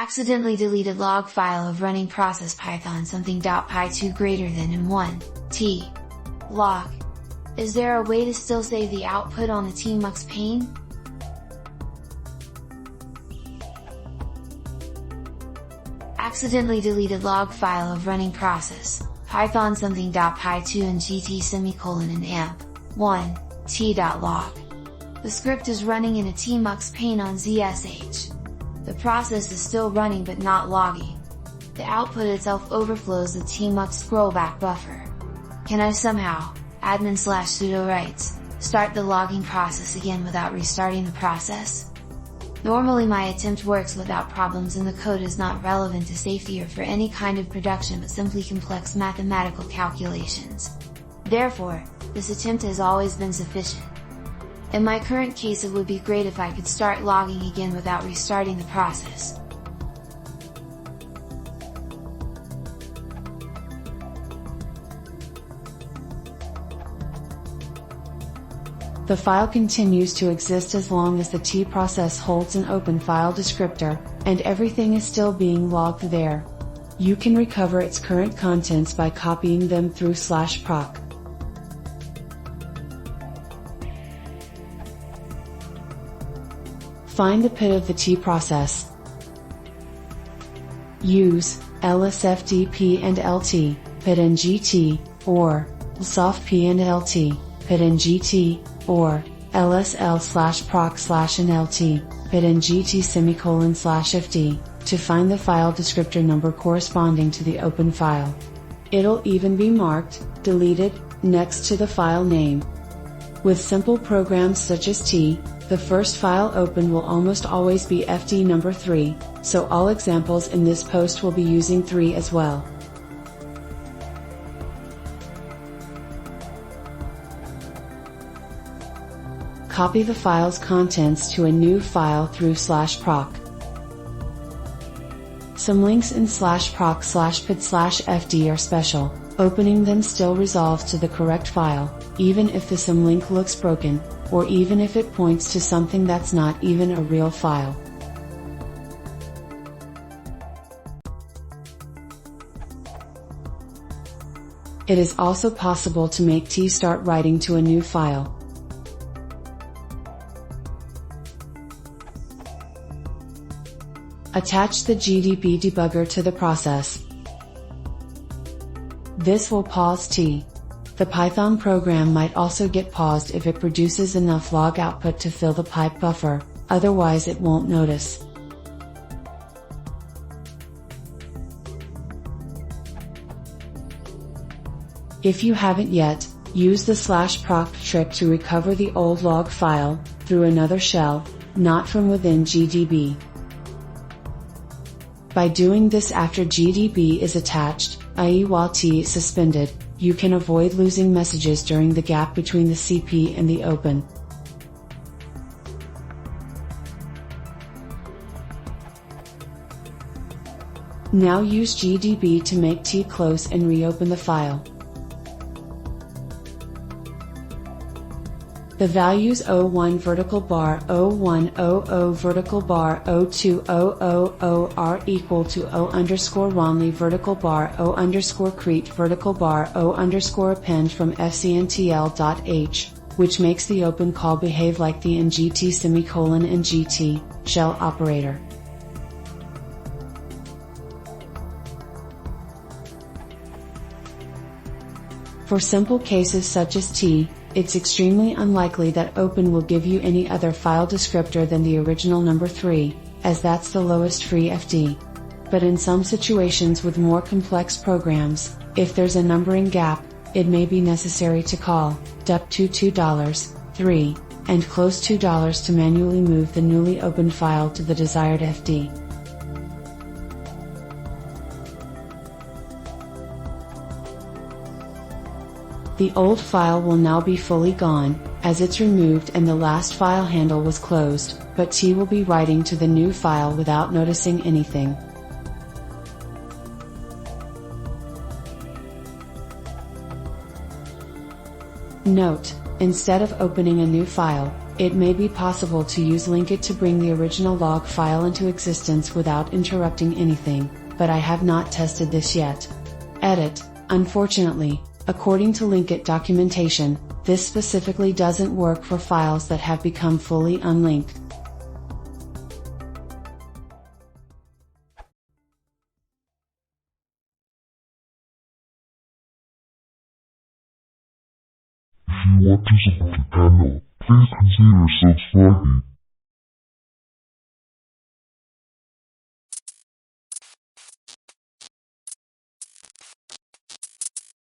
Accidentally deleted log file of running process python something.py 2 greater than and 1, t. log. Is there a way to still save the output on the tmux pane? Accidentally deleted log file of running process, python something.py 2 and gt semicolon and amp, 1, t.log. The script is running in a tmux pane on ZSH. The process is still running but not logging. The output itself overflows the tmux scrollback buffer. Can I somehow, admin/sudo writes, start the logging process again without restarting the process? Normally my attempt works without problems and the code is not relevant to safety or for any kind of production but simply complex mathematical calculations. Therefore, this attempt has always been sufficient. In my current case it would be great if I could start logging again without restarting the process. The file continues to exist as long as the T process holds an open file descriptor, and everything is still being logged there. You can recover its current contents by copying them through /proc. Find the PID of the T process. Use lsfdp and lt, PID and gt, or lsofp and lt, PID and gt, or lsl/proc/nlt, PID and gt /fd, to find the file descriptor number corresponding to the open file. It'll even be marked, deleted, next to the file name. With simple programs such as T, the first file opened will almost always be fd number 3, so all examples in this post will be using 3 as well. Copy the file's contents to a new file through /proc. Some links in /proc/pid/fd are special. Opening them still resolves to the correct file, even if the some link looks broken, or even if it points to something that's not even a real file. It is also possible to make T start writing to a new file. Attach the GDB debugger to the process. This will pause T. The Python program might also get paused if it produces enough log output to fill the pipe buffer, otherwise it won't notice. If you haven't yet, use the /proc trick to recover the old log file, through another shell, not from within GDB. By doing this after GDB is attached, i.e. while T is suspended, you can avoid losing messages during the gap between the CP and the open. Now use GDB to make T close and reopen the file. The values 01 vertical bar 0100 vertical bar 02000 are equal to O_Ronley vertical bar O_Crete vertical bar O_append from fcntl.h, which makes the open call behave like the ngt semicolon and gt shell operator. For simple cases such as T, it's extremely unlikely that open will give you any other file descriptor than the original number 3, as that's the lowest free FD. But in some situations with more complex programs, if there's a numbering gap, it may be necessary to call dup to $2, 3, and close $2 to manually move the newly opened file to the desired FD. The old file will now be fully gone, as it's removed and the last file handle was closed, but T will be writing to the new file without noticing anything. Note: instead of opening a new file, It may be possible to use Linkit to bring the original log file into existence without interrupting anything, but I have not tested this yet. Edit. Unfortunately, according to Linkit documentation, this specifically doesn't work for files that have become fully unlinked. If you want to support the channel, please consider subscribing.